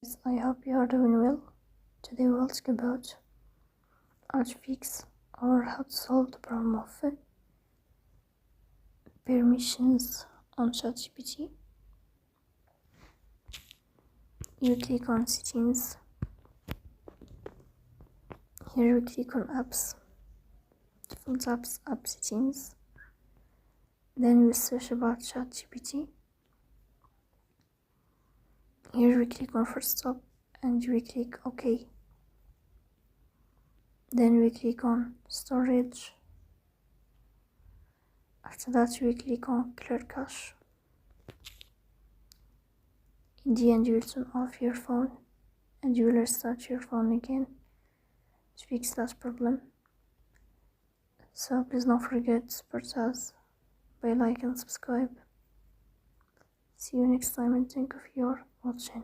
I hope you are doing well. Today we'll talk about how to fix or how to solve the problem of permissions on ChatGPT. You click on settings. Here we click on apps, default apps, app settings. Then we search about ChatGPT. Here we click on first stop and we click OK. Then we click on storage. After that we click on clear cache. In the end you will turn off your phone and you will restart your phone again to fix that problem. So please don't forget to support us by like and subscribe. See you next time and thank you for your watching.